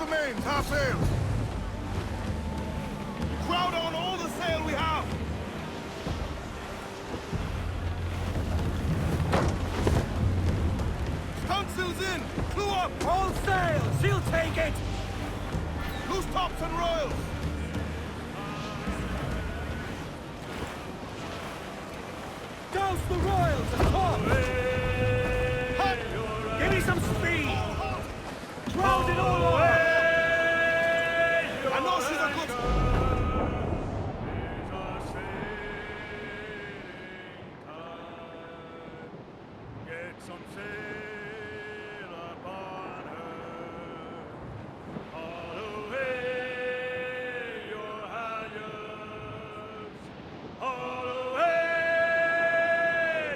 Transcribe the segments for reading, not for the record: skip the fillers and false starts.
the mains, half sails! Crowd on all the sail we have! Stunsails in! Clew up! All sail! She'll take it! Loose tops and royals! Douse the royals and tops! Give me some speed! Round it all over! I know she's a good... Get some sail upon her. Haul away your halyards. Haul away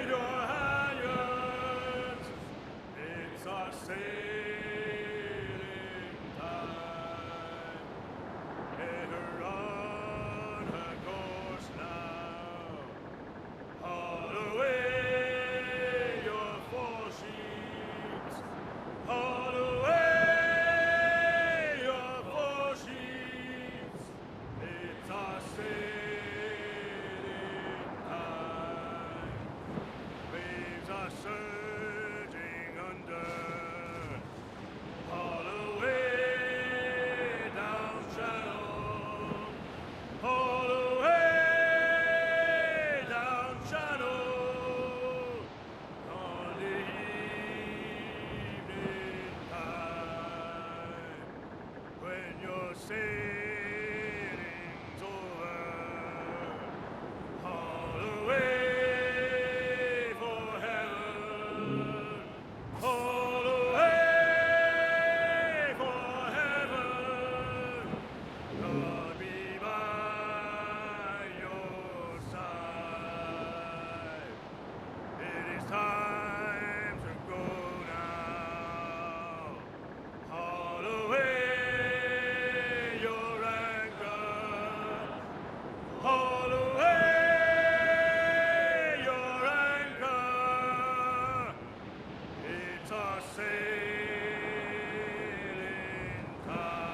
your halyards. It's our sailing time. Let her run her course now. Haul away your foresheets. Haul away your foresheets. It's our sailing time. Waves are surging under. Haul away down channel. Haul away down channel. On the evening time, when your sailing's over, haul away for heaven. Haul away for heaven. God be by your side. It is time to go now. Haul away your anchor. Haul away your anchor. It's our sailing time.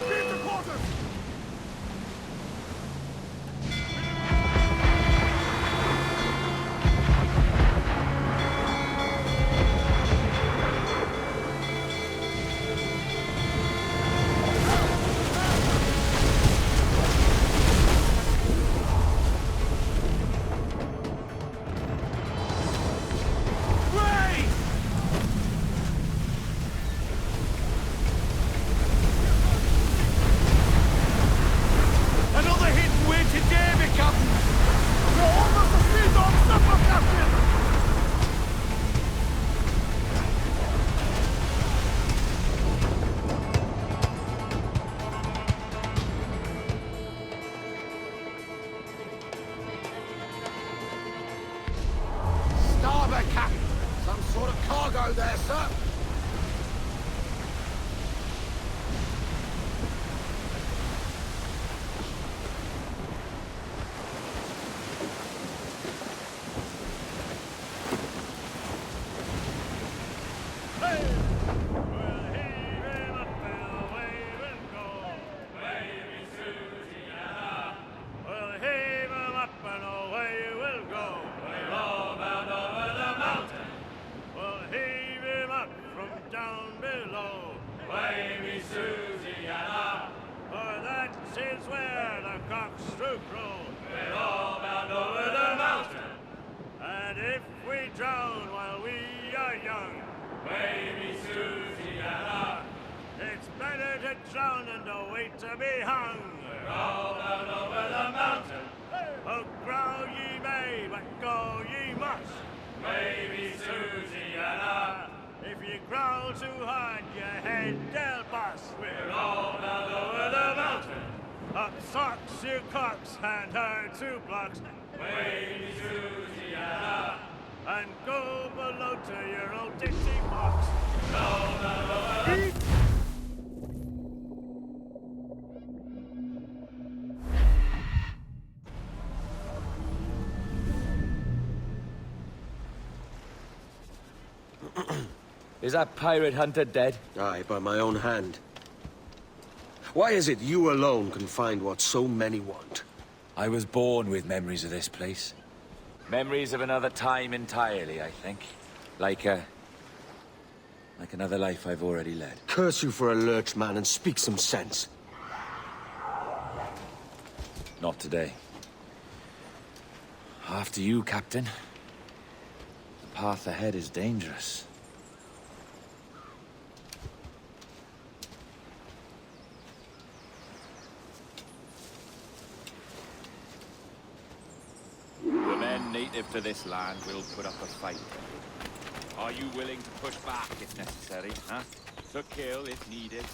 Beat the quarters! Another hidden way today, me captain! You're almost a sea dog supper, Captain! Starboard, Captain. Some sort of cargo there, sir. Hey! We'll heave him up and wave and go. Wavy Susiana. We'll heave him up and away we'll go. We're all bound over the mountain. We'll heave him up from down below. Wavy Susiana. For that is where the cocks do crow. We're all bound over the mountain. And if we drown while we are young, Wavy Susiana, it's better to drown than to wait to be hung. We're all bound over the mountain. Oh, you growl to hide your head, they'll bust. We're all down over the mountain. Up socks, you cocks, and her 2 blocks. Wavy Susiana, and go below to your old Dixie box. Down over the Is that pirate hunter dead? Aye, by my own hand. Why is it you alone can find what so many want? I was born with memories of this place. Memories of another time entirely, I think. Like another life I've already led. Curse you for a lurch, man, and speak some sense. Not today. After you, Captain. The path ahead is dangerous. The men native to this land will put up a fight. Are you willing to push back if necessary, huh? To kill if needed?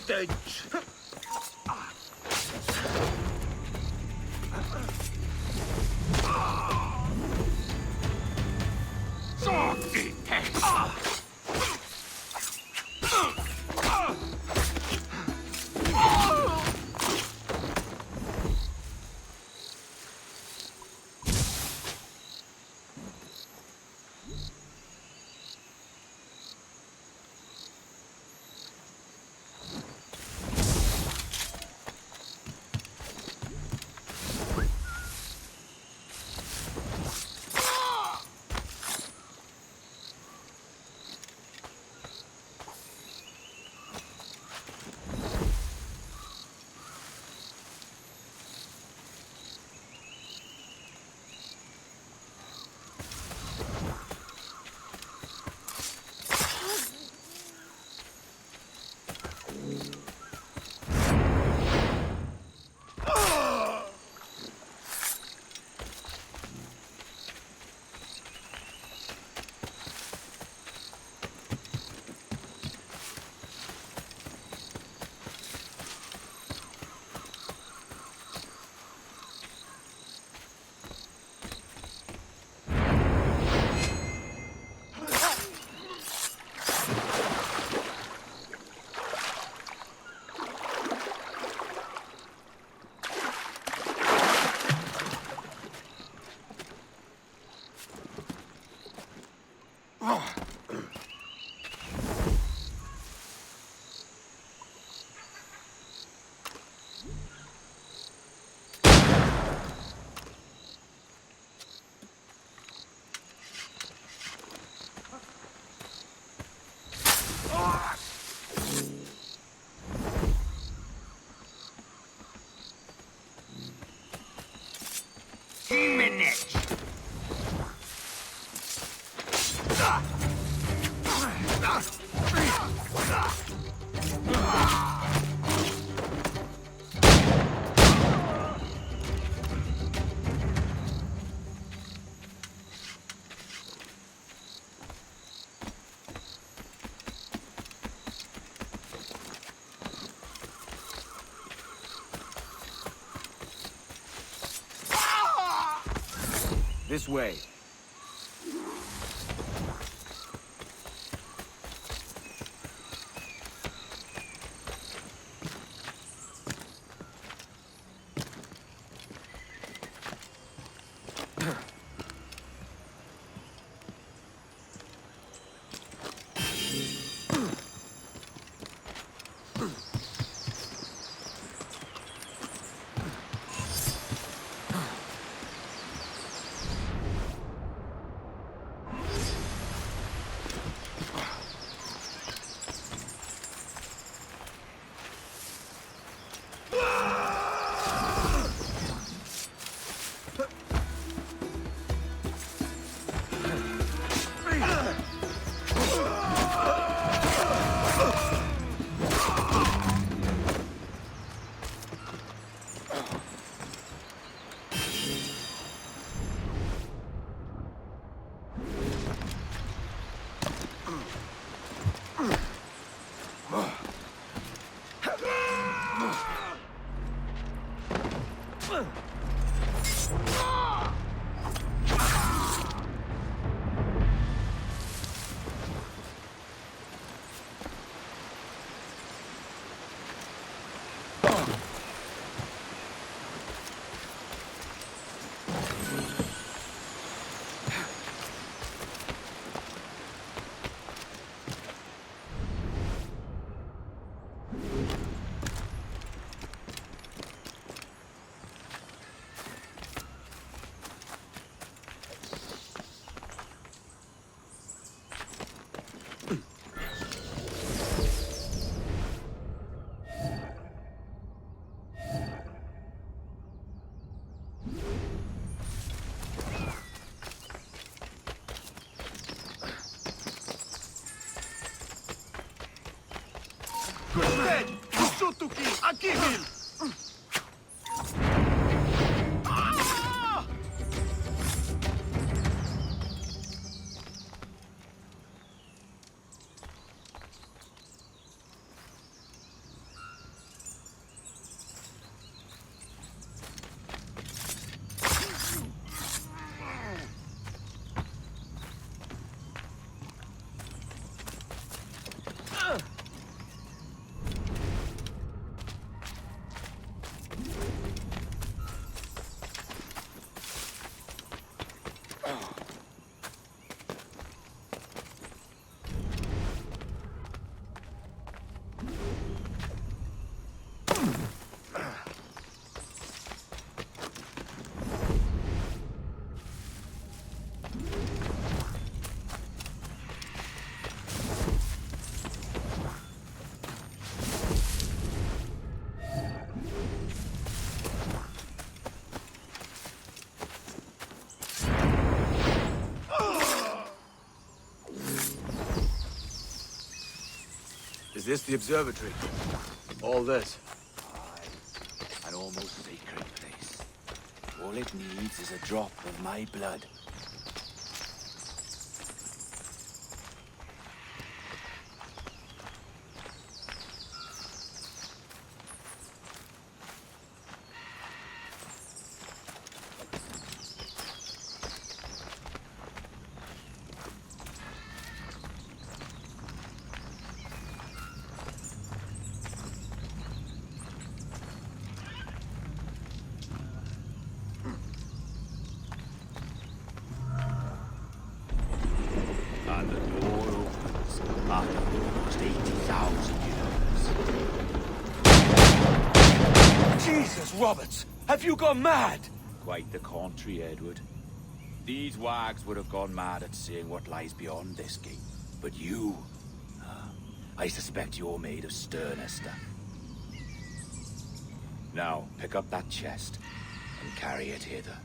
Stench! This way. Dead! Usutuki! Akihil! Is this the observatory? All this? An almost sacred place. All it needs is a drop of my blood. after almost 80,000 years. Jesus, Roberts! Have you gone mad? Quite the contrary, Edward. These wags would have gone mad at seeing what lies beyond this gate. But you... I suspect you're made of sterner stuff. Now, pick up that chest and carry it hither.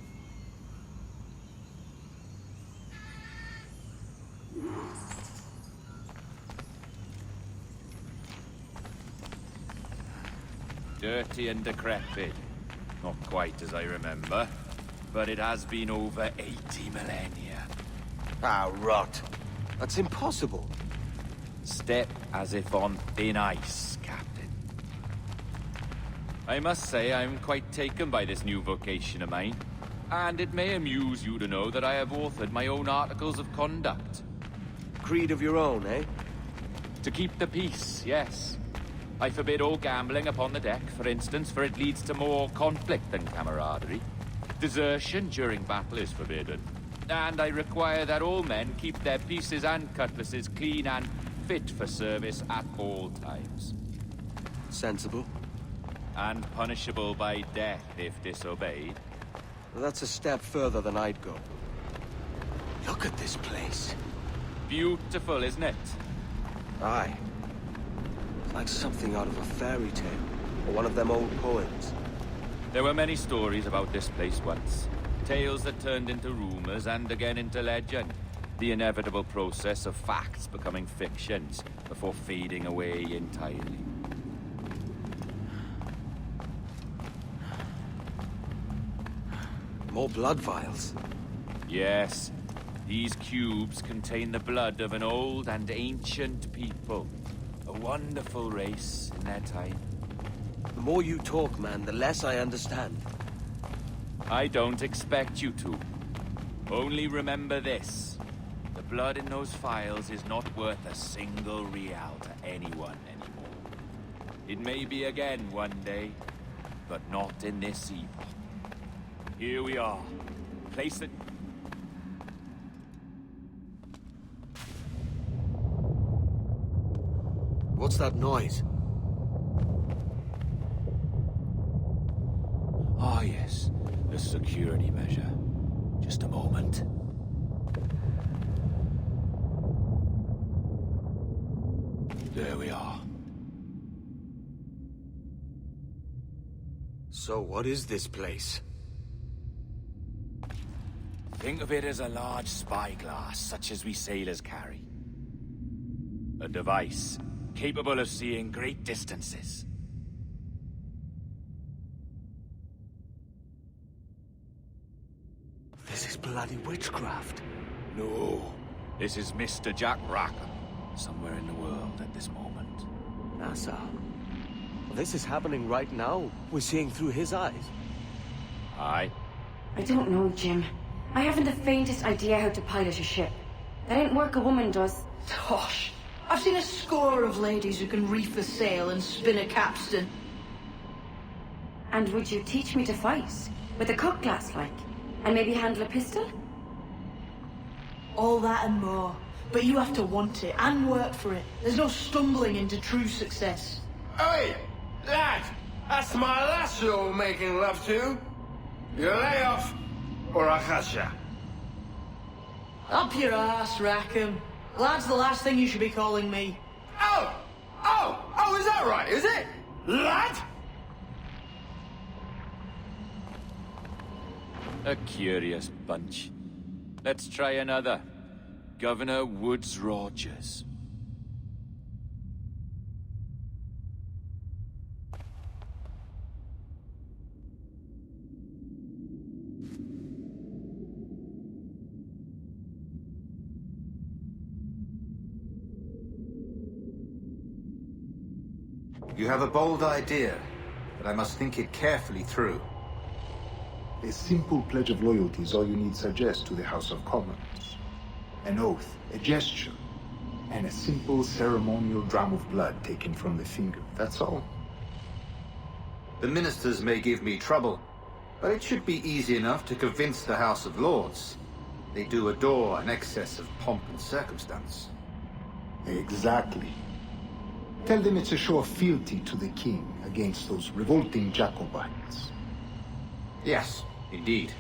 Dirty and decrepit. Not quite as I remember, but it has been over 80 millennia. Ah, rot. That's impossible. Step as if on thin ice, Captain. I must say I'm quite taken by this new vocation of mine, and it may amuse you to know that I have authored my own articles of conduct. Creed of your own, eh? To keep the peace, yes. I forbid all gambling upon the deck, for instance, for it leads to more conflict than camaraderie. Desertion during battle is forbidden. And I require that all men keep their pieces and cutlasses clean and fit for service at all times. Sensible. And punishable by death if disobeyed. Well, that's a step further than I'd go. Look at this place. Beautiful, isn't it? Aye. It's like something out of a fairy tale, or one of them old poems. There were many stories about this place once. Tales that turned into rumors and again into legend. The inevitable process of facts becoming fictions before fading away entirely. More blood vials. Yes, these cubes contain the blood of an old and ancient people. A wonderful race in their time. The more you talk, man, the less I understand. I don't expect you to. Only remember this. The blood in those files is not worth a single real to anyone anymore. It may be again one day, but not in this epoch. Here we are. Place it... What's that noise? Ah, yes. The security measure. Just a moment. There we are. So what is this place? Think of it as a large spyglass, such as we sailors carry. A device capable of seeing great distances. This is bloody witchcraft. No, this is Mr. Jack Rackham, somewhere in the world at this moment. NASA. Well, this is happening right now. We're seeing through his eyes. Aye. I don't know, Jim. I haven't the faintest idea how to pilot a ship. That ain't work a woman does. Tosh. I've seen a score of ladies who can reef a sail and spin a capstan. And would you teach me to fight? With a cutlass, like? And maybe handle a pistol? All that and more. But you have to want it and work for it. There's no stumbling into true success. Hey, lad! That's my lass you're making love to. You lay off, or I'll catch ya. Up your ass, Rackham. Lad's the last thing you should be calling me. Oh, is that right, is it? Lad? A curious bunch. Let's try another. Governor Woodes Rogers. You have a bold idea, but I must think it carefully through. A simple pledge of loyalty is all you need suggest to the House of Commons. An oath, a gesture, and a simple ceremonial dram of blood taken from the finger. That's all. The ministers may give me trouble, but it should be easy enough to convince the House of Lords. They do adore an excess of pomp and circumstance. Exactly. Tell them it's a show of fealty to the king against those revolting Jacobites. Yes, indeed.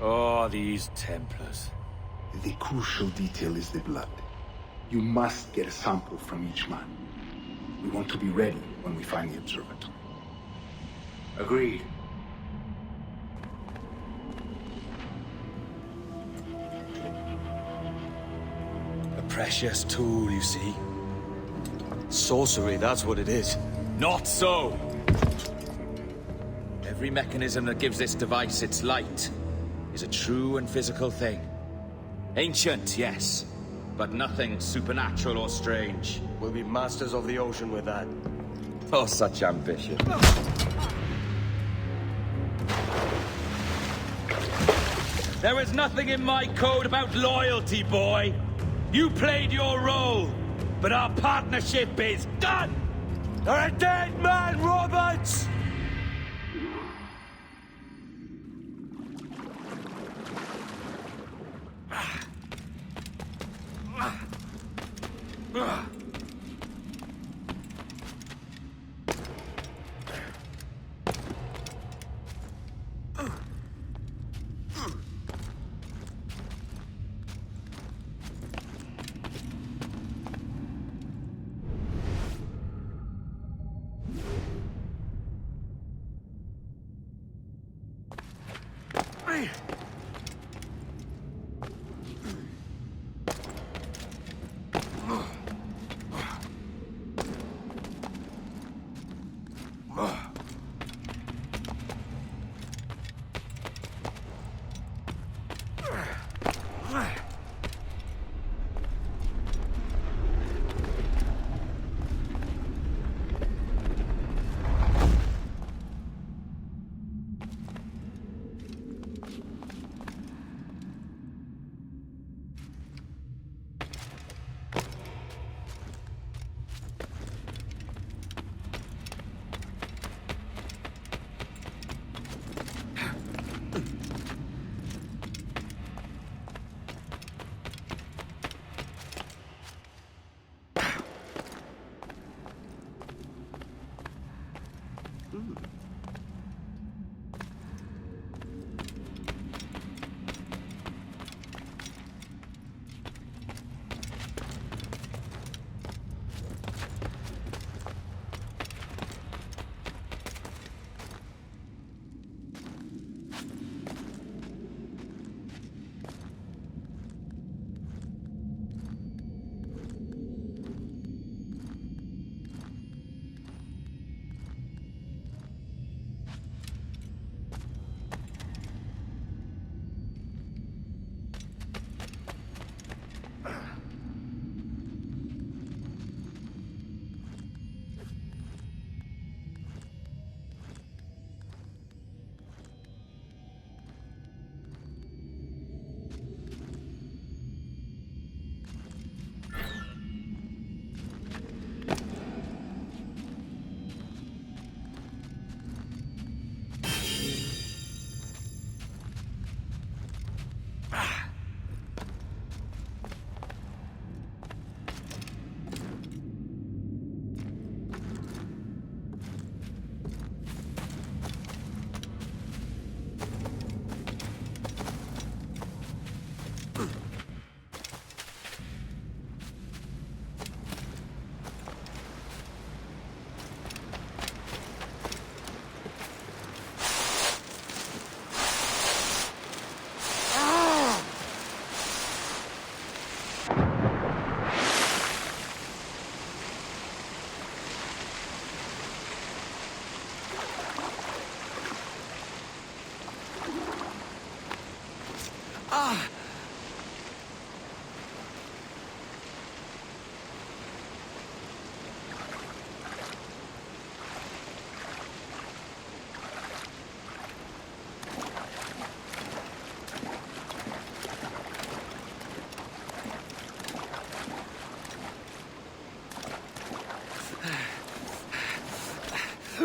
Oh, these Templars. The crucial detail is the blood. You must get a sample from each man. We want to be ready when we find the observatory. Agreed. A precious tool, you see. Sorcery, that's what it is. Not so! Every mechanism that gives this device its light is a true and physical thing. Ancient, yes, but nothing supernatural or strange. We'll be masters of the ocean with that. Oh, such ambition. There is nothing in my code about loyalty, boy. You played your role, but our partnership is done! You're a dead man, Roberts!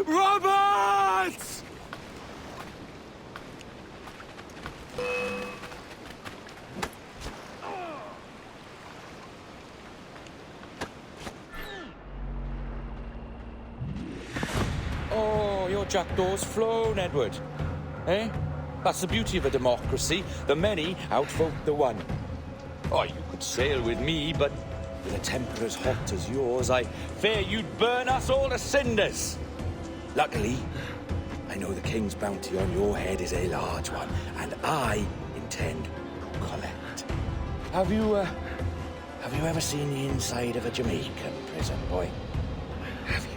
Roberts! jackdaws flown, Edward. Eh? That's the beauty of a democracy. The many outvote the one. Oh, you could sail with me, but with a temper as hot as yours, I fear you'd burn us all to cinders. Luckily, I know the king's bounty on your head is a large one, and I intend to collect. Have you ever seen the inside of a Jamaican prison, boy? Have you?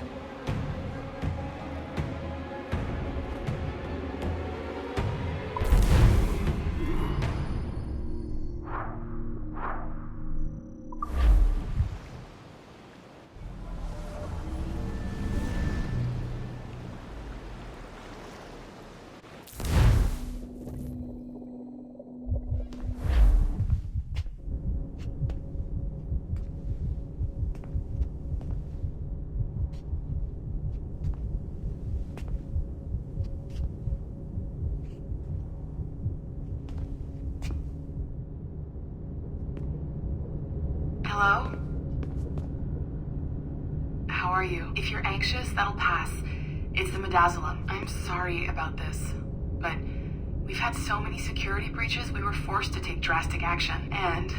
Hello? How are you? If you're anxious, that'll pass. It's the midazolam. I'm sorry about this, but we've had so many security breaches, we were forced to take drastic action, and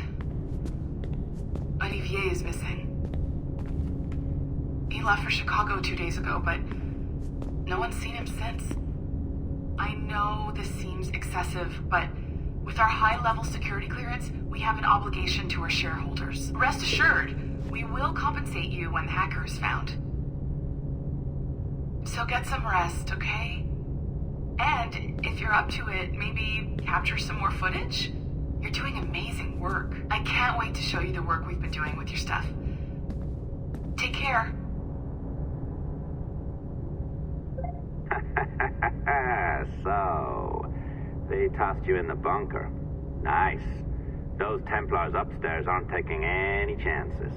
Olivier is missing. He left for Chicago 2 days ago, but no one's seen him since. I know this seems excessive, but with our high-level security clearance, we have an obligation to our shareholders. Rest assured, we will compensate you when the hacker is found. So get some rest, okay? And if you're up to it, maybe capture some more footage? You're doing amazing work. I can't wait to show you the work we've been doing with your stuff. Take care. So, they tossed you in the bunker. Nice. Those Templars upstairs aren't taking any chances.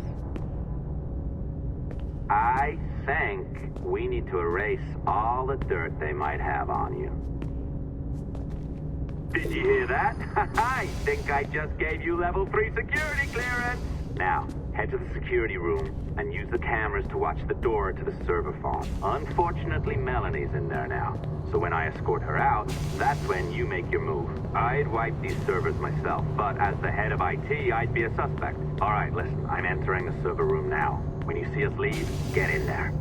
I think we need to erase all the dirt they might have on you. Did you hear that? I think I just gave you level 3 security clearance. Now, head to the security room and use the cameras to watch the door to the server farm. Unfortunately, Melanie's in there now. So when I escort her out, that's when you make your move. I'd wipe these servers myself, but as the head of IT, I'd be a suspect. All right, listen, I'm entering the server room now. When you see us leave, get in there.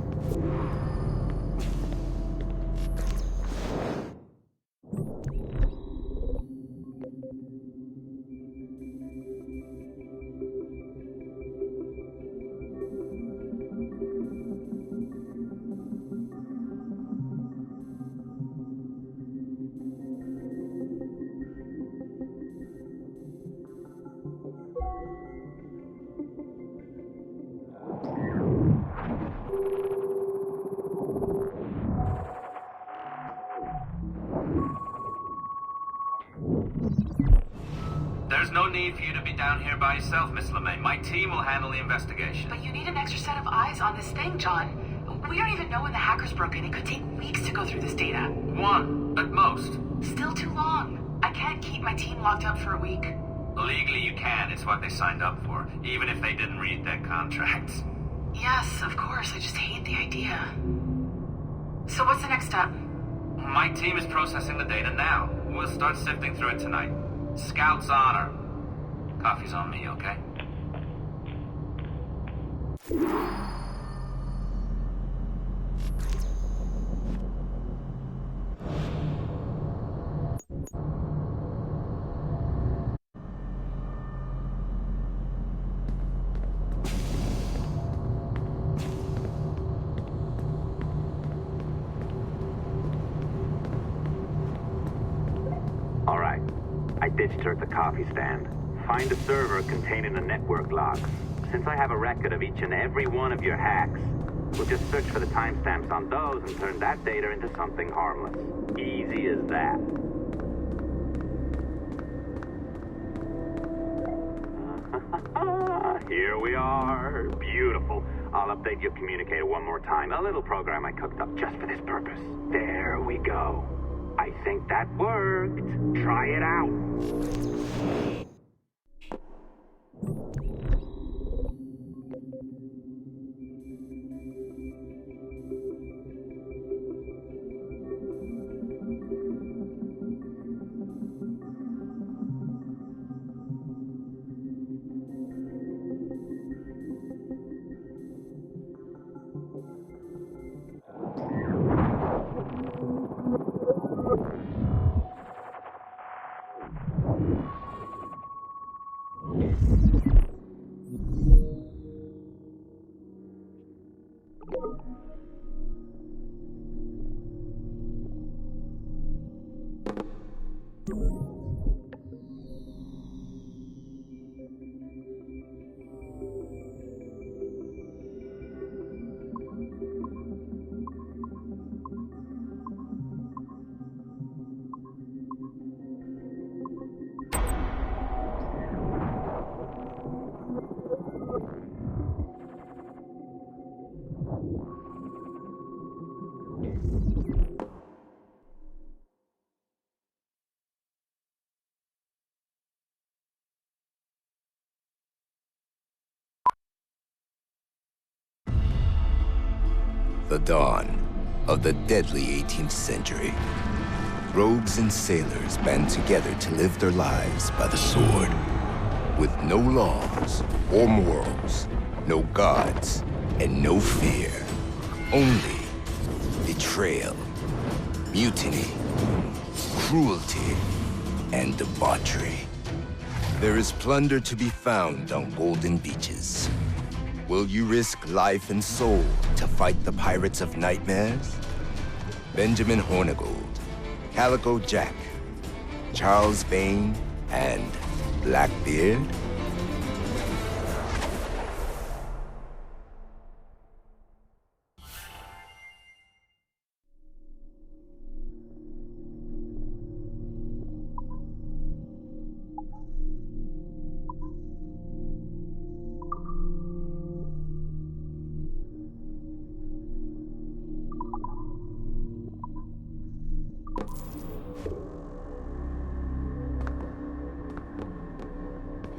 There's no need for you to be down here by yourself, Miss LeMay. My team will handle the investigation. But you need an extra set of eyes on this thing, John. We don't even know when the hackers broke in. It could take weeks to go through this data. 1, at most. Still too long. I can't keep my team locked up for a week. Legally you can. It's what they signed up for, even if they didn't read their contracts. Yes, of course. I just hate the idea. So what's the next step? My team is processing the data now. We'll start sifting through it tonight. Scout's honor. Coffee's on me, okay? All right. I ditched her at the coffee stand. Find a server containing the network logs. Since I have a record of each and every one of your hacks, we'll just search for the timestamps on those and turn that data into something harmless. Easy as that. Here we are. Beautiful. I'll update your communicator one more time. A little program I cooked up just for this purpose. There we go. I think that worked. Try it out. The dawn of the deadly 18th century. Rogues and sailors band together to live their lives by the sword. With no laws or morals, no gods, and no fear. Only betrayal, mutiny, cruelty, and debauchery. There is plunder to be found on golden beaches. Will you risk life and soul to fight the pirates of nightmares? Benjamin Hornigold, Calico Jack, Charles Vane, and Blackbeard?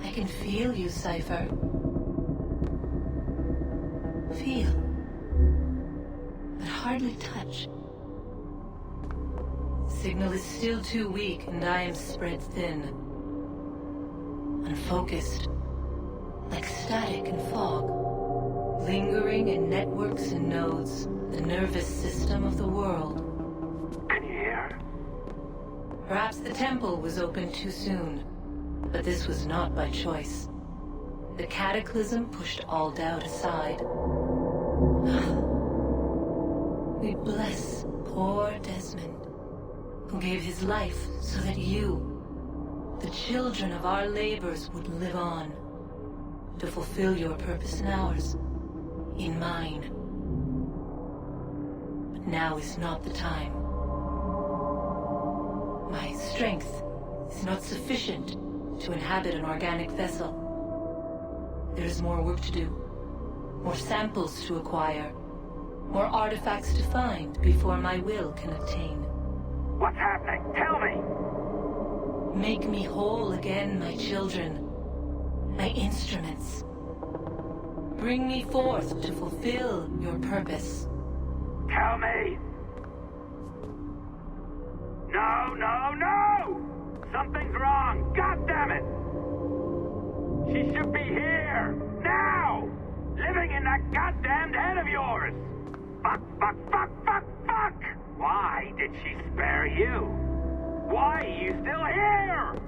I can feel you, Cypher. Feel. But hardly touch. Signal is still too weak, and I am spread thin. Unfocused. Like static and fog. Lingering in networks and nodes. The nervous system of the world. Can you hear? Perhaps the temple was opened too soon. But this was not by choice. The cataclysm pushed all doubt aside. We bless poor Desmond, who gave his life so that you, the children of our labors, would live on, to fulfill your purpose in ours, in mine. But now is not the time. My strength is not sufficient to inhabit an organic vessel. There is more work to do, more samples to acquire, more artifacts to find before my will can obtain. What's happening? Tell me! Make me whole again, my children, my instruments. Bring me forth to fulfill your purpose. Tell me! No, no, no! Something's wrong! God damn it! She should be here! Now! Living in that goddamned head of yours! Fuck, fuck, fuck, fuck, fuck! Why did she spare you? Why are you still here?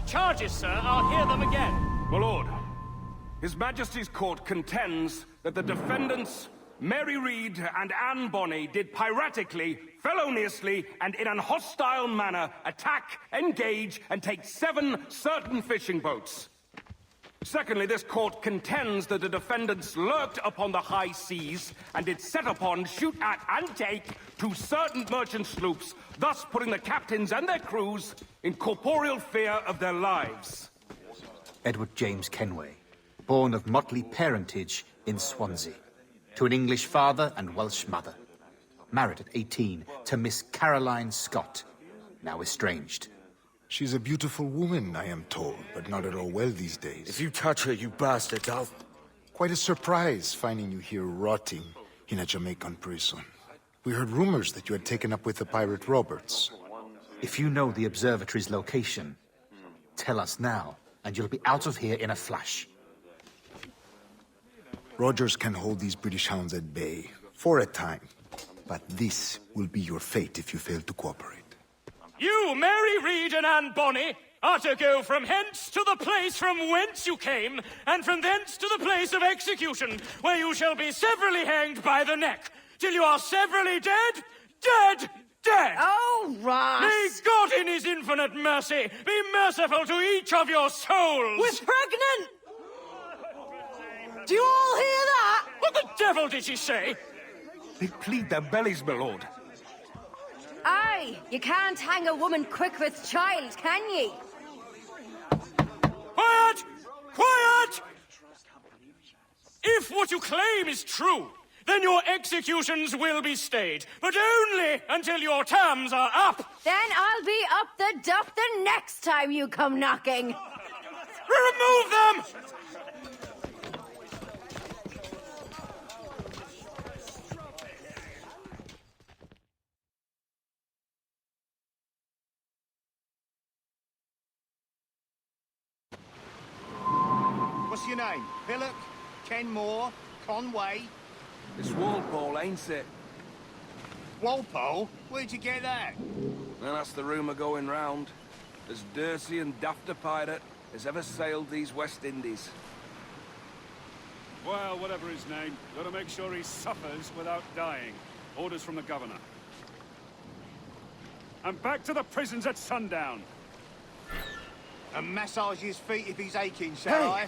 Charges, sir. I'll hear them again. My lord, His Majesty's court contends that the defendants, Mary Reed and Anne Bonny, did piratically, feloniously, and in an hostile manner attack, engage, and take 7 certain fishing boats. Secondly, this court contends that the defendants lurked upon the high seas and did set upon, shoot at, and take 2 certain merchant sloops, thus putting the captains and their crews in corporeal fear of their lives. Edward James Kenway, born of motley parentage in Swansea, to an English father and Welsh mother. Married at 18 to Miss Caroline Scott, now estranged. She's a beautiful woman, I am told, but not at all well these days. If you touch her, you bastard, I'll... Quite a surprise finding you here rotting in a Jamaican prison. We heard rumors that you had taken up with the pirate Roberts. If you know the observatory's location, tell us now, and you'll be out of here in a flash. Rogers can hold these British hounds at bay, for a time. But this will be your fate if you fail to cooperate. You, Mary Reed and Anne Bonny, are to go from hence to the place from whence you came, and from thence to the place of execution, where you shall be severally hanged by the neck, till you are severally dead, dead, dead! Oh, Ross! May God in his infinite infinite mercy be merciful to each of your souls! We're pregnant! Do you all hear that? What the devil did she say? They plead their bellies, my lord. Aye, you can't hang a woman quick with child, can ye? Quiet! Quiet! If what you claim is true, then your executions will be stayed, but only until your terms are up! Then I'll be up the duff the next time you come knocking! Remove them! What's your name? Pillock? Kenmore? Conway? It's Walpole, ain't it? Walpole? Where'd you get that? Well, that's the rumour going round. As dirty and daft a pirate as ever sailed these West Indies. Well, whatever his name, gotta make sure he suffers without dying. Orders from the governor. And back to the prisons at sundown. And massage his feet if he's aching, shall I?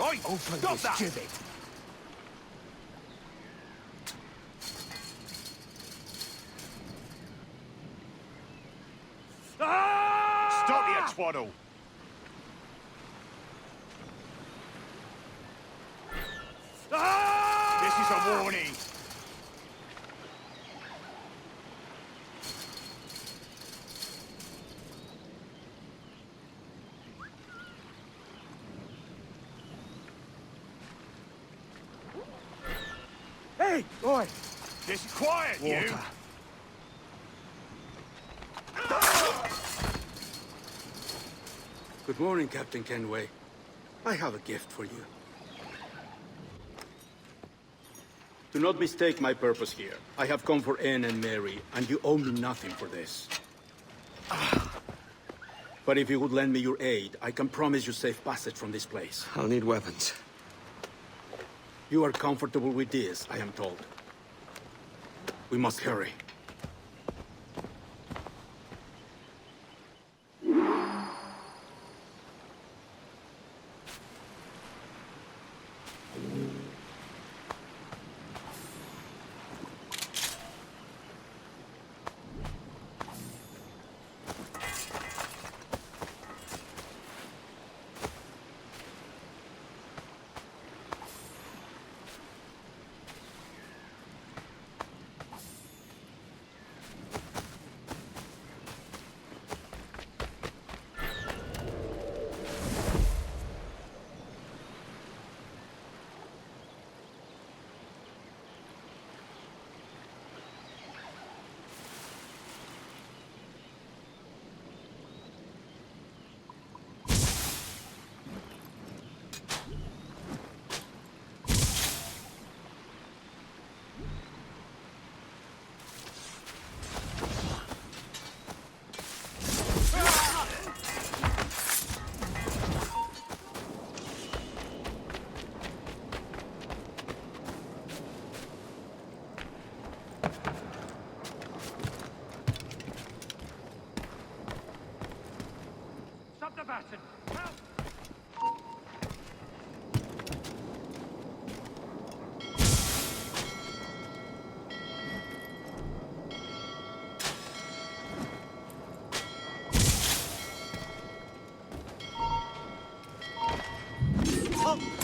Oi! Stop that! Gibbet. Stop your twaddle! This is a warning. Hey! Oi! Just quiet, you! Good morning, Captain Kenway. I have a gift for you. Do not mistake my purpose here. I have come for Anne and Mary, and you owe me nothing for this. But if you would lend me your aid, I can promise you safe passage from this place. I'll need weapons. You are comfortable with this, I am told. We must hurry.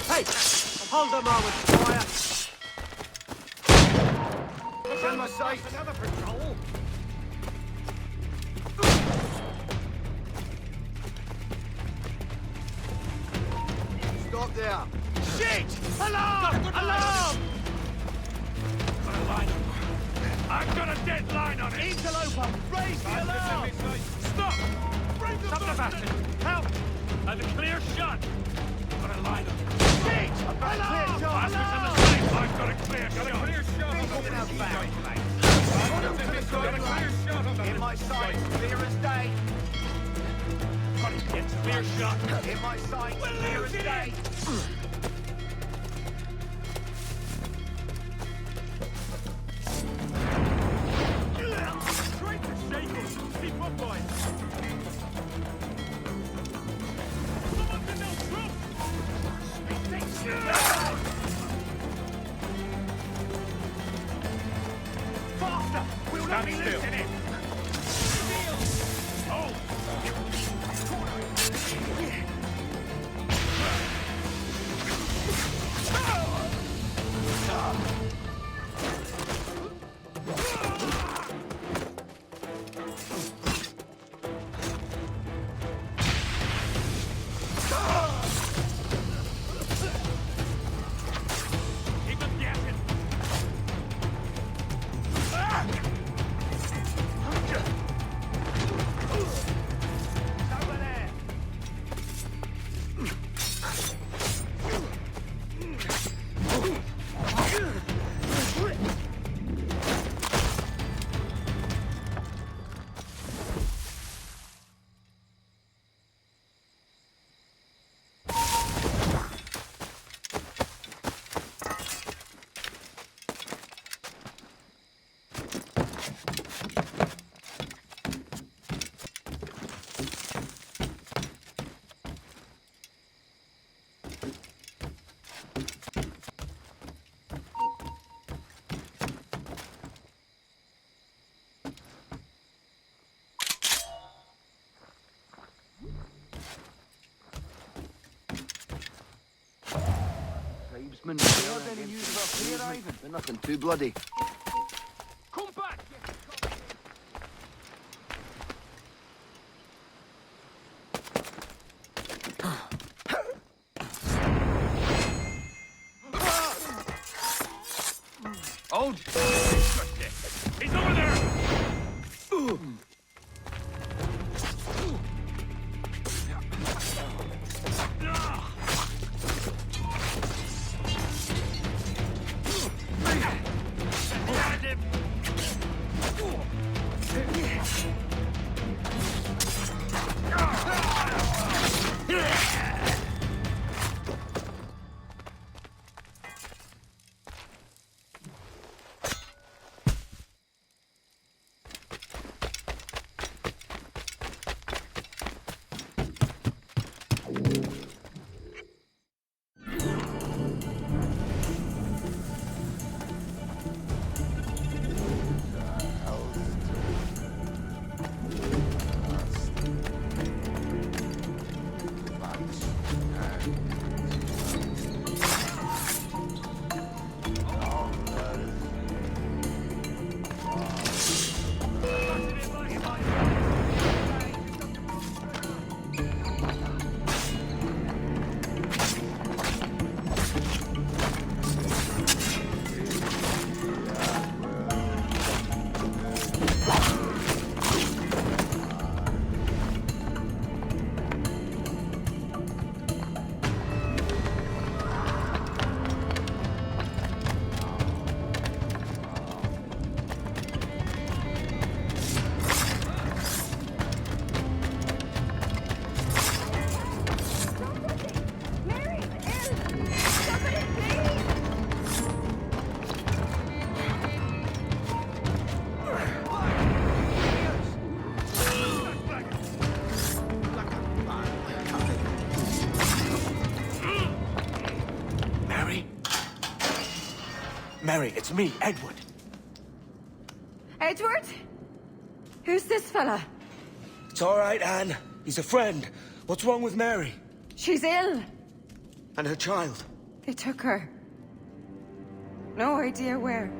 Hey! Hold a moment, Squire! For my sake! Another patrol! Stop there! Shit! Alarm! Alarm! I've got a deadline on it! Interloper! Raise the alarm! Stop! Stop the bastard! Help! I've a clear shot! Got a line on it! Shit! I've got a clear shot! Bastards in the safe! I've got a clear shot! Got a clear shot! In my sight, clear as day. Got it, kids. Clear shot! In my sight, clear as day. Straight to Shakers! Keep up, boys! policemen but nothing too bloody. Come back! Hold! He's over there! Mary, it's me, Edward. Edward? Who's this fella? It's all right, Anne. He's a friend. What's wrong with Mary? She's ill. And her child? They took her. No idea where.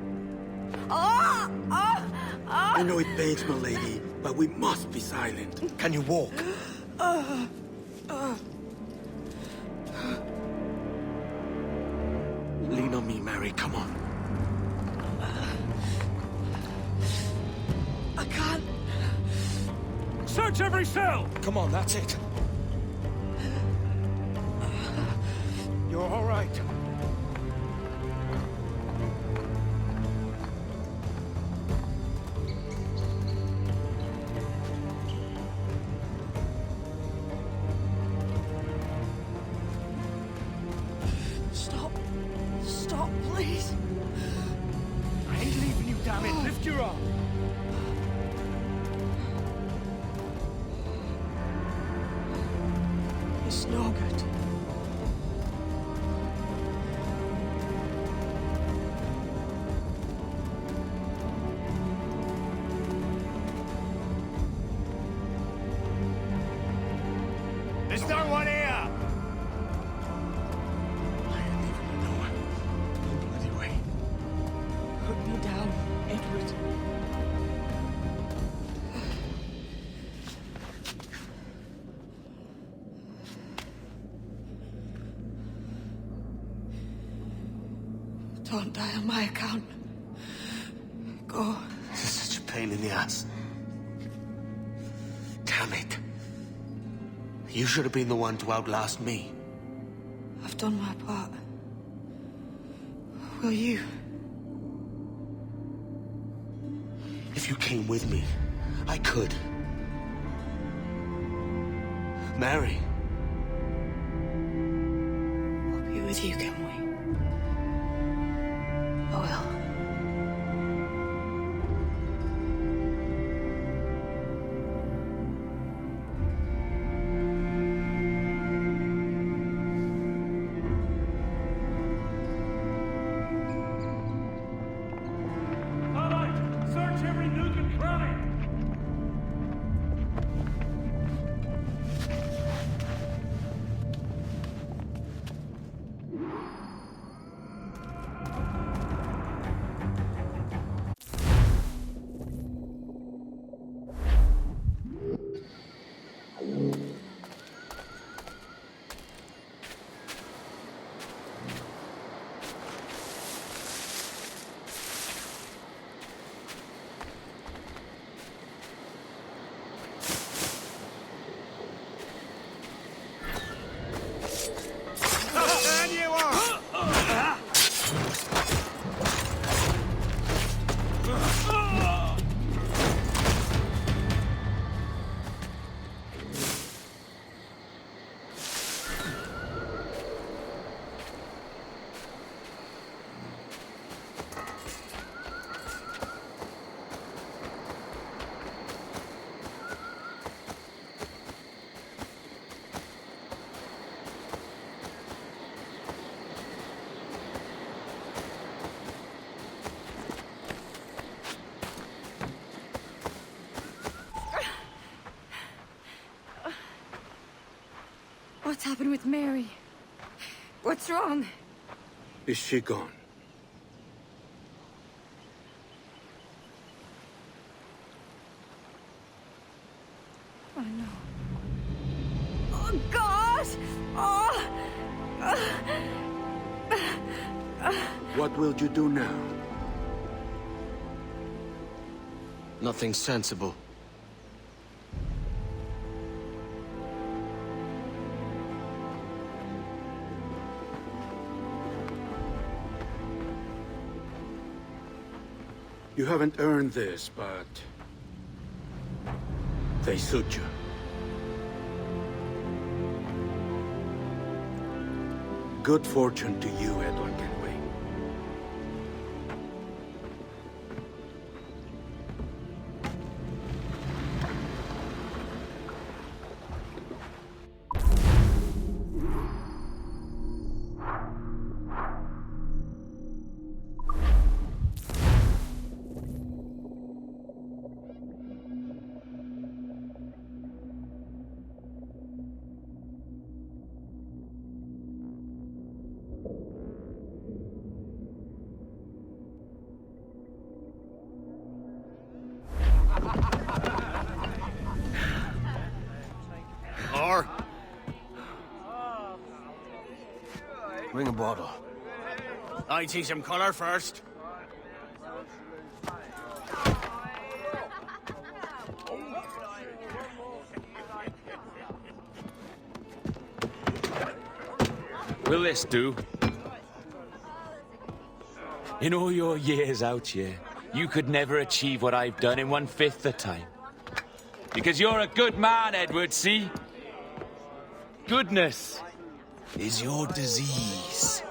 Oh! Oh! Oh! I know it pains, my lady, but we must be silent. Can you walk? Lean on me, Mary. Come on. I can't. Search every cell! Come on, that's it. You're all right. Stop. Stop, please. I ain't leaving you, damn it! Lift your arm! It's no good. There's no one here! Put me down, Edward. Don't die on my account. Go. This is such a pain in the ass. Damn it. You should have been the one to outlast me. I've done my part. Will you? If you came with me, I could. Mary. I'll be with you, can we? I will. Search every nook and cranny! What's happened with Mary? What's wrong? Is she gone? Oh no. Oh God! Oh! What will you do now? Nothing sensible. You haven't earned this, but they suit you. Good fortune to you, Edward Kenway. Or bring a bottle. I see some colour first. Will this do? In all your years out here, you could never achieve what I've done in 1/5 the time. Because you're a good man, Edward, see? Goodness is your disease.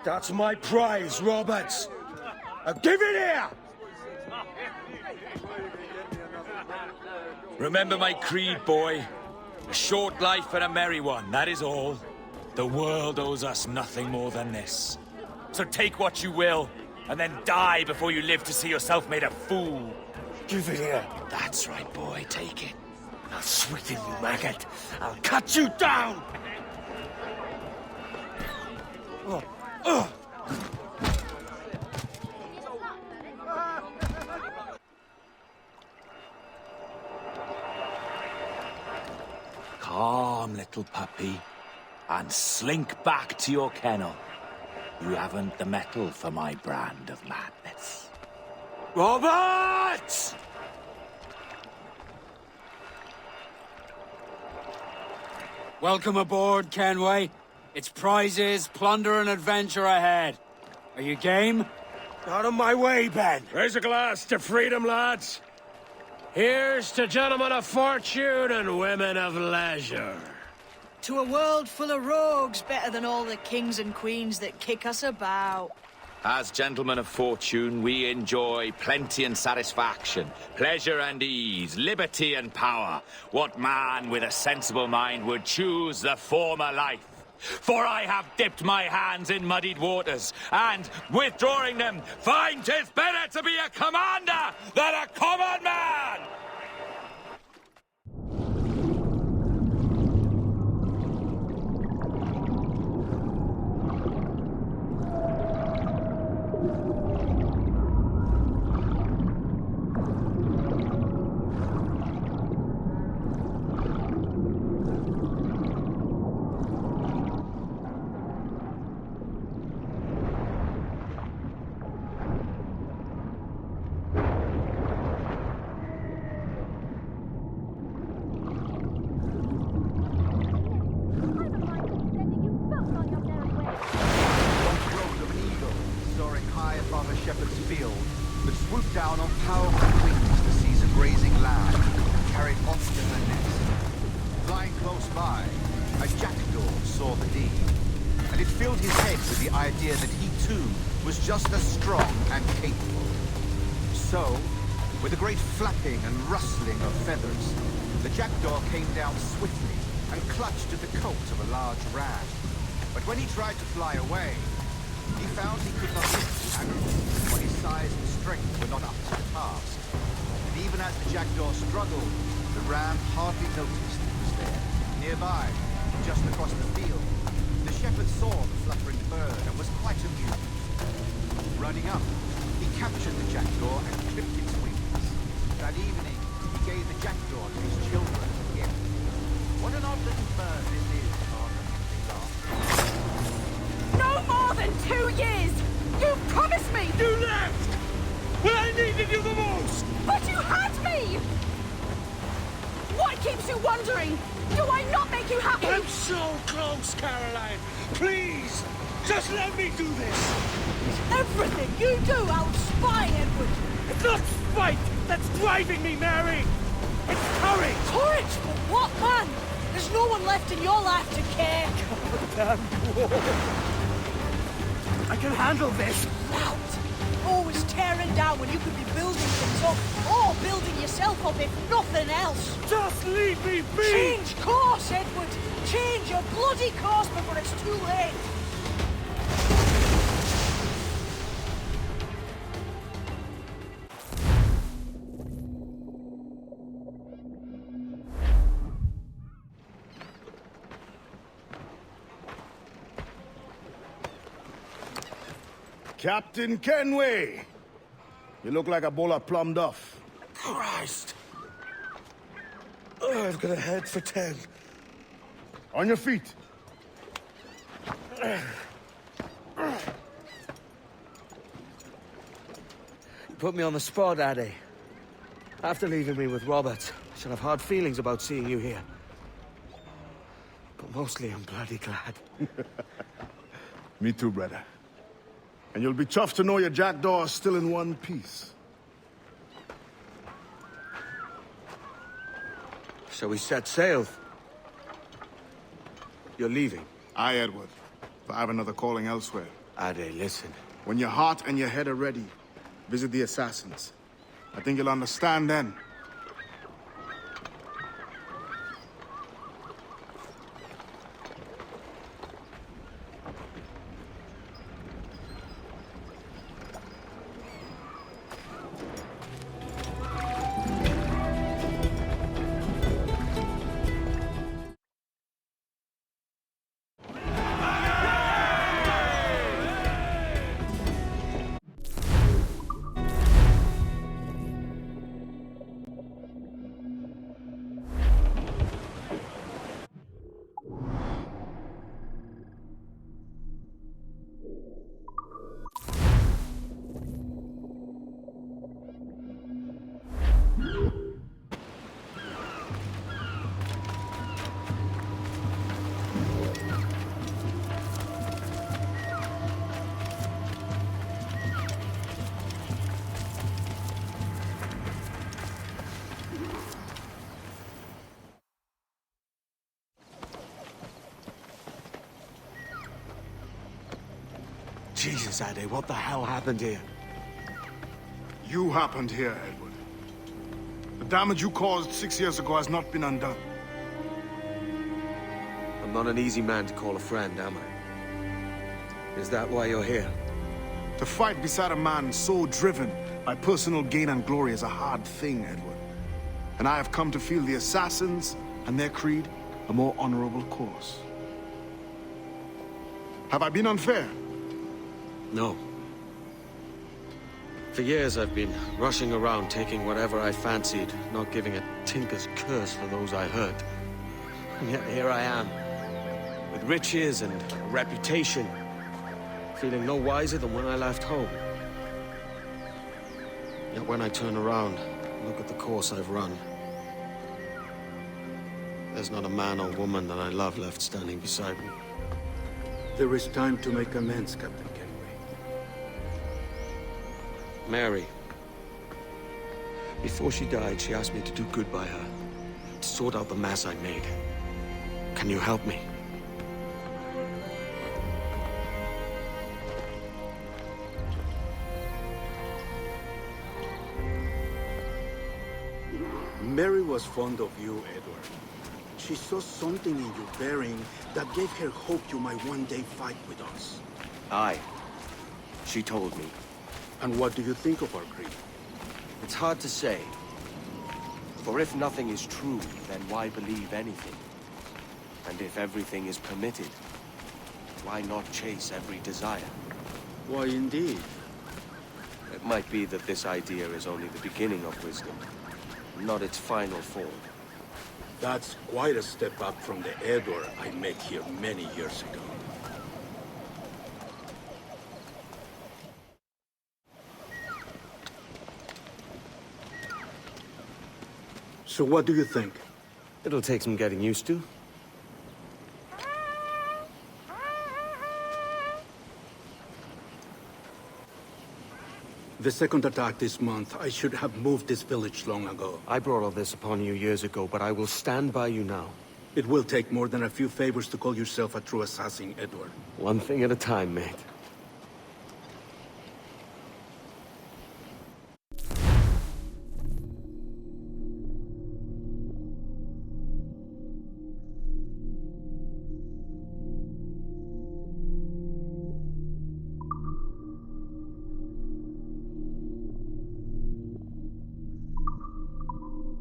That's my prize, Roberts. Give it here! Remember my creed, boy. A short life and a merry one, that is all. The world owes us nothing more than this. So take what you will, and then die before you live to see yourself made a fool. Give it here. That's right, boy, take it. I'll sweeten you, maggot. I'll cut you down! Calm, little puppy, and slink back to your kennel. You haven't the mettle for my brand of madness. Roberts! Welcome aboard, Kenway. It's prizes, plunder, and adventure ahead. Are you game? Out of my way, Ben. Raise a glass to freedom, lads. Here's to gentlemen of fortune and women of leisure. To a world full of rogues, better than all the kings and queens that kick us about. As gentlemen of fortune, we enjoy plenty and satisfaction, pleasure and ease, liberty and power. What man with a sensible mind would choose the former life? For I have dipped my hands in muddied waters, and, withdrawing them, find 'tis better to be a commander than a common man! Down on powerful wings to seize a grazing lamb and carry it off to her nest. Flying close by, a jackdaw saw the deed, and it filled his head with the idea that he too was just as strong and capable. So, with a great flapping and rustling of feathers, the jackdaw came down swiftly and clutched at the coat of a large ram. But when he tried to fly away, he found he could not lift the animal, for his size and strength were not up to the task. And even as the jackdaw struggled, the ram hardly noticed it was there, nearby, just across the field. The shepherd saw the fluttering bird and was quite amused. Running up, he captured the jackdaw and clipped its wings. That evening, he gave the jackdaw to his children as a gift. What an odd little bird this is, Father, they laughed. No more than 2 years! You promised me! You left! When I needed you the most! But you had me! What keeps you wondering? Do I not make you happy? I'm so close, Caroline! Please! Just let me do this! Everything you do out spying, Edward! It's not spite that's driving me, Mary! It's courage! Courage? For what, man? There's no one left in your life to care. Damn war! I can handle this! Loud! Always tearing down when you could be building things up, or building yourself up if nothing else. Just leave me be! Change course, Edward! Change your bloody course before it's too late! Captain Kenway! You look like a bowl of plum duff. Christ! Oh, I've got a head for 10. On your feet. You put me on the spot, Addy. After leaving me with Robert, I should have hard feelings about seeing you here. But mostly I'm bloody glad. Me too, brother. And you'll be chuffed to know your jackdaw is still in one piece. So we set sail. You're leaving? Aye, Edward. But I have another calling elsewhere. Ade, listen. When your heart and your head are ready, visit the assassins. I think you'll understand then. Jesus, Ade, what the hell happened here? You happened here, Edward. The damage you caused 6 years ago has not been undone. I'm not an easy man to call a friend, am I? Is that why you're here? To fight beside a man so driven by personal gain and glory is a hard thing, Edward. And I have come to feel the assassins and their creed a more honorable course. Have I been unfair? No. For years I've been rushing around taking whatever I fancied, not giving a tinker's curse for those I hurt. And yet here I am, with riches and a reputation, feeling no wiser than when I left home. Yet when I turn around, look at the course I've run, there's not a man or woman that I love left standing beside me. There is time to make amends, Captain Kenway. Mary. Before she died, she asked me to do good by her, to sort out the mess I made. Can you help me? Mary was fond of you, Edward. She saw something in your bearing that gave her hope you might one day fight with us. Aye. She told me. And what do you think of our creed? It's hard to say. For if nothing is true, then why believe anything? And if everything is permitted, why not chase every desire? Why, indeed. It might be that this idea is only the beginning of wisdom, not its final form. That's quite a step up from the Edward I met here many years ago. So what do you think? It'll take some getting used to. The second attack this month, I should have moved this village long ago. I brought all this upon you years ago, but I will stand by you now. It will take more than a few favors to call yourself a true assassin, Edward. One thing at a time, mate.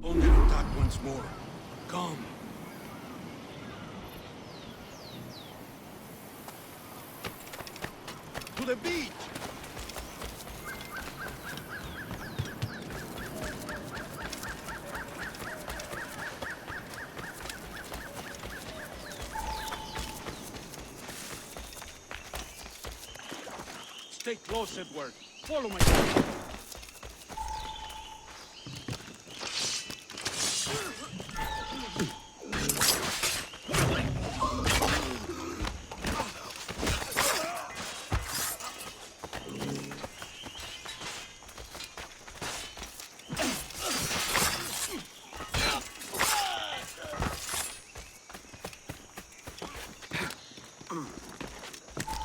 Under attack once more. Come. To the beach! Stay close, Edward. Follow my lead.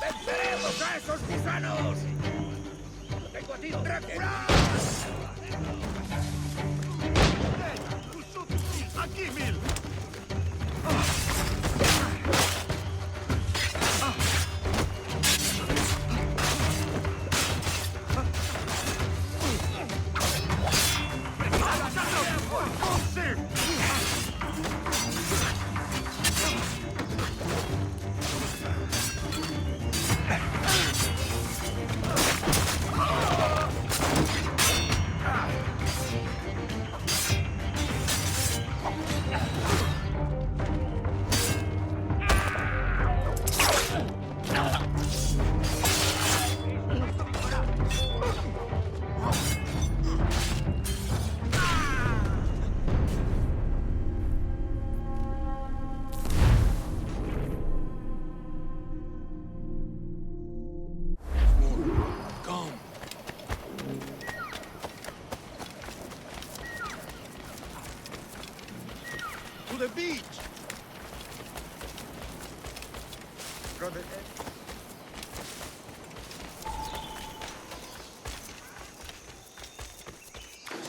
¡Venceremos a esos gusanos! ¡Lo tengo a tiro! ¡Drácula! ¡Aquí, Mil! To the beach!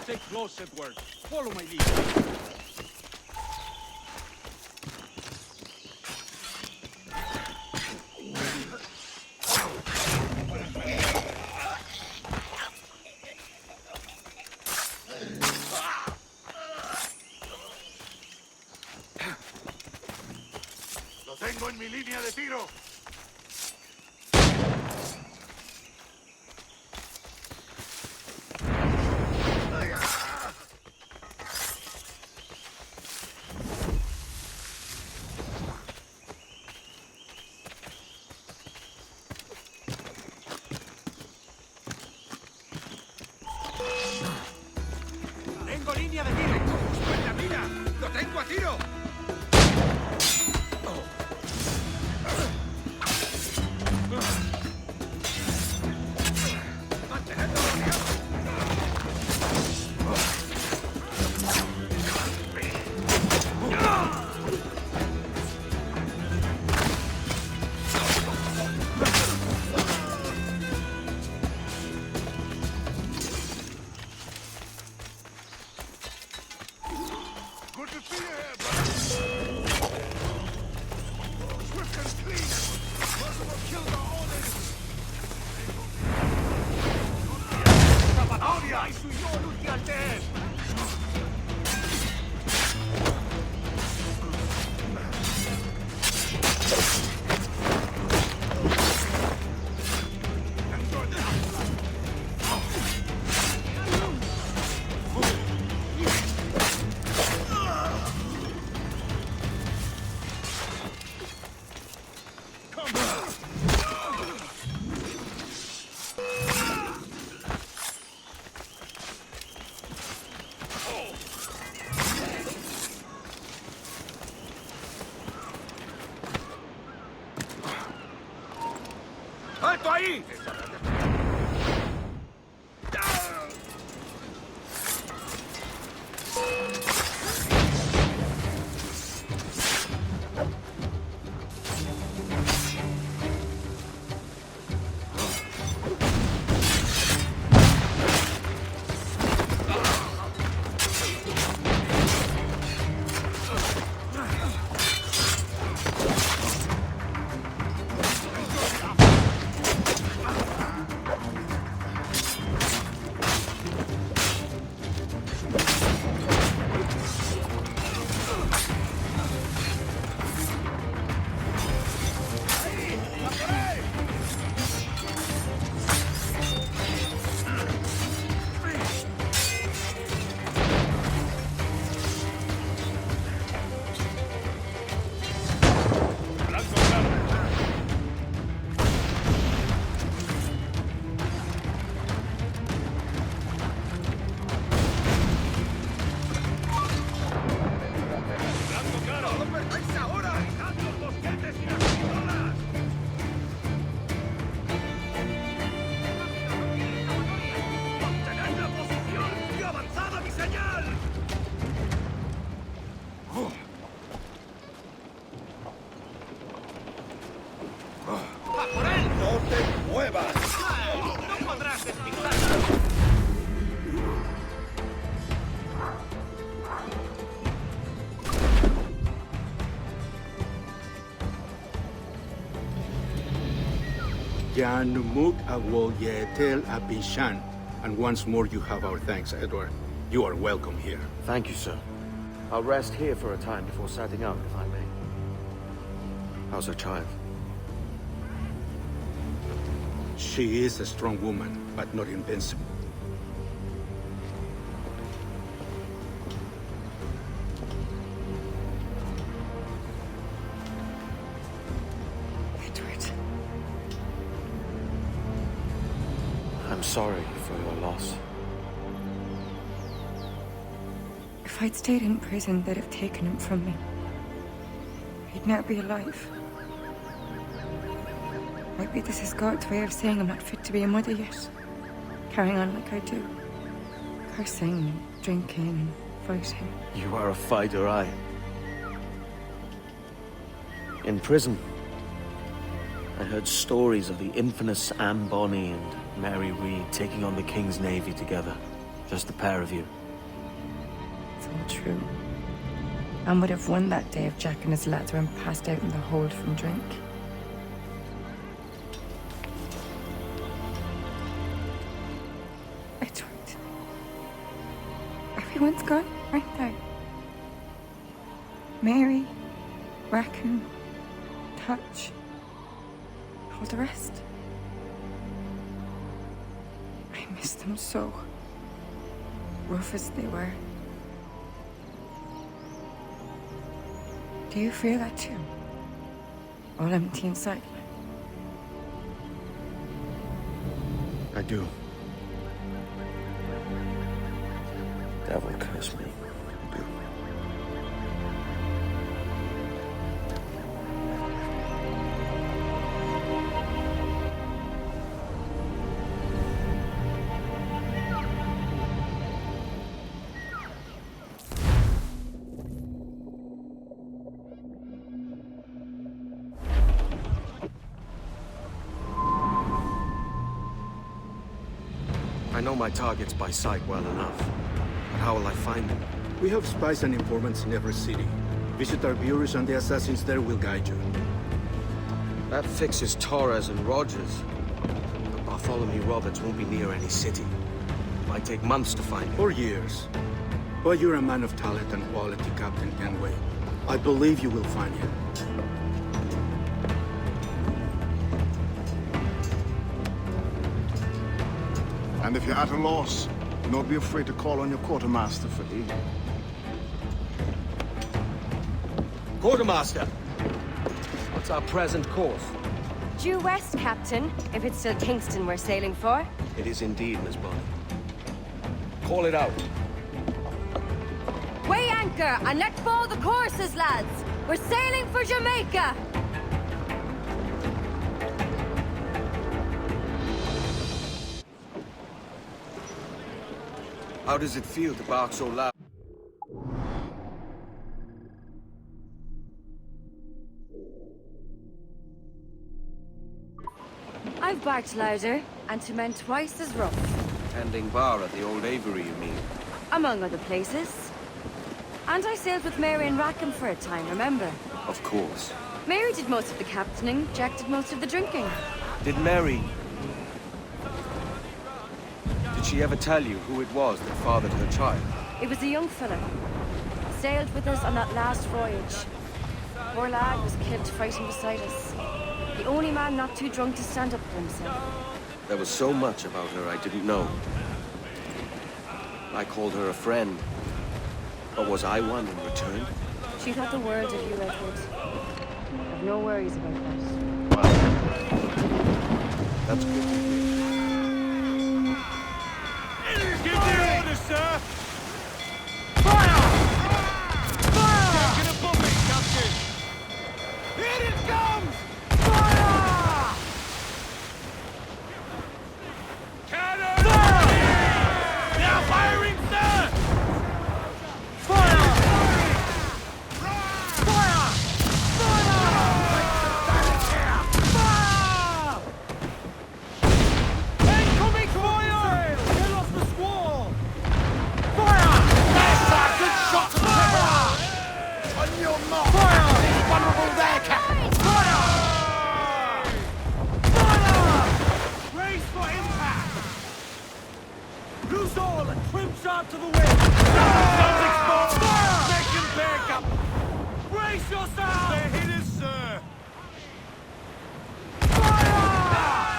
Stay close, Edward. Follow my lead. ¡Lo tengo en mi línea de tiro! ¡Tengo línea de tiro! ¡Justo en la mira! ¡Lo tengo a tiro! Good to see you here, brother. Swift and clean. Possible killed our own enemies. Trapadoria! Su io lutti al te! ¡Ahí! Jan Muk Awol Yetel Abishan. And once more you have our thanks, Edward. You are welcome here. Thank you, sir. I'll rest here for a time before setting out, if I may. How's her child? She is a strong woman, but not invincible. Edward. I'm sorry for your loss. If I'd stayed in prison, they'd have taken him from me. He'd now be alive. Maybe this is God's way of saying I'm not fit to be a mother yet. Carrying on like I do. Cursing and drinking and fighting. You are a fighter, aye. In prison, I heard stories of the infamous Anne Bonny and Mary Read taking on the King's Navy together. Just the pair of you. It's all true. Anne would have won that day if Jack and his lads weren't passed out in the hold from drink. Edward. Everyone's gone, aren't they? Mary, Bracken, Touch, all the rest. I miss them so. Rough as they were. Do you feel that too? All empty inside? I do. Devil curse me. I do. I know my targets by sight well enough. But how will I find them? We have spies and informants in every city. Visit our bureaus and the assassins there will guide you. That fixes Torres and Rogers. But Bartholomew Roberts won't be near any city. Might take months to find him. Or years. But you're a man of talent and quality, Captain Kenway. I believe you will find him. And if you're at a loss, do not be afraid to call on your quartermaster for aid. Quartermaster! What's our present course? Due west, Captain, if it's still Kingston we're sailing for. It is indeed, Miss Bonny. Call it out. Weigh anchor and let fall the courses, lads! We're sailing for Jamaica! How does it feel to bark so loud? I've barked louder, and to men twice as rough. Tending bar at the old Avery, you mean? Among other places. And I sailed with Mary and Rackham for a time, remember? Of course. Mary did most of the captaining, Jack did most of the drinking. Did Mary... Did she ever tell you who it was that fathered her child? It was a young fellow. Sailed with us on that last voyage. Poor lad was killed fighting beside us. The only man not too drunk to stand up for himself. There was so much about her I didn't know. I called her a friend. But was I one in return? She thought the world of you, Edward. I've no worries about that. That's good to hear. Give the order, sir! Fire! Fire! Taking a bombing, Captain! Here it comes! Fire! Cannon! Fire! They are firing, sir! Fire! Fire! Fire! Fire! Incoming fire! Get off the squall! Fire! There's a good shot to the river! On your mark! Fire! He's vulnerable there, Captain! Fire! Fire! Race for impact! Loose all and trim sharp to the wind! Guns exposed! Fire! Make him back up! Brace yourself! They're hitters, sir! Fire!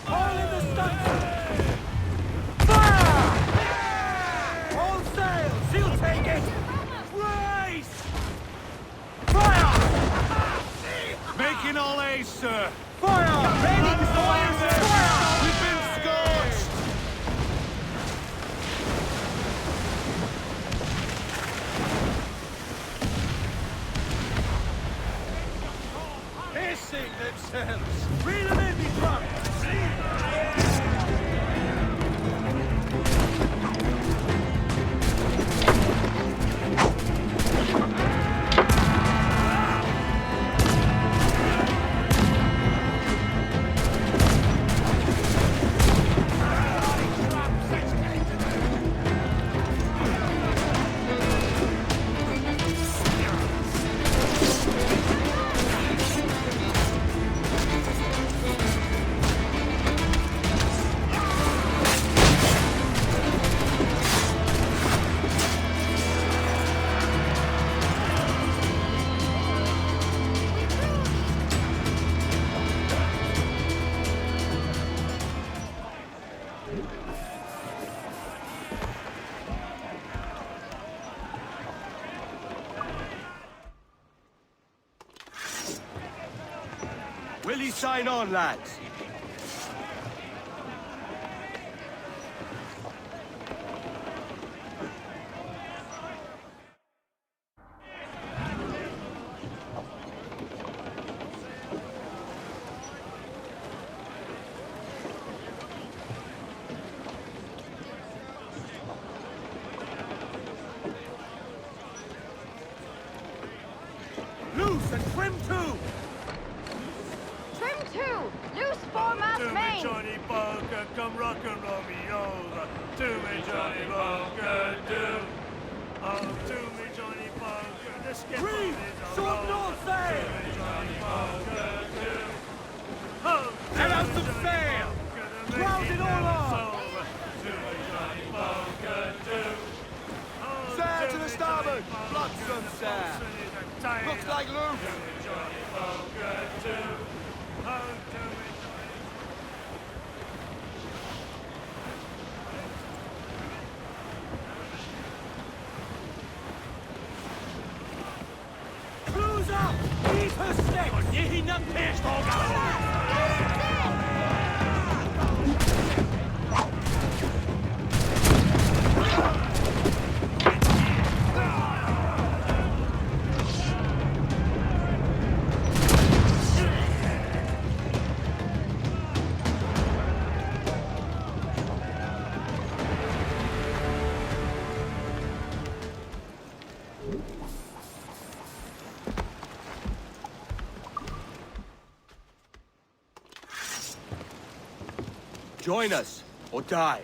All in the stunts! Fire! All sails! He'll take it! Race! Fire! Making all A's, sir! Fire! Ready to fire, sir! Fire! We've been scorched! Hissing themselves! Reel them in, me drunk! Will you sign on, lads? Loose and trim too! Trim two! Loose foremast To me, main! Johnny Bunker, come rock and roll me over. To me, Johnny Bunker, do. Oh, to me, Johnny Bunker, the skip Reef! Short north sail! To me, Johnny Bunker, do. Oh, Let out some sail! Ground it all on! To me, Johnny Bunker, do. Sail to the starboard! Flotsam, sir! Looks like loose! Johnny Bunker, do. Oh, to me, Cruise up! Eat her stick! Ye hinnan pest all Join us, or die.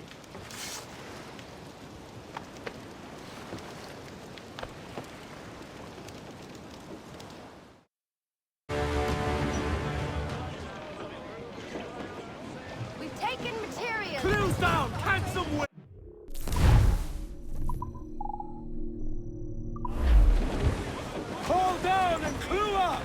We've taken material. Clues down! Handsome way! Hold down and clue up!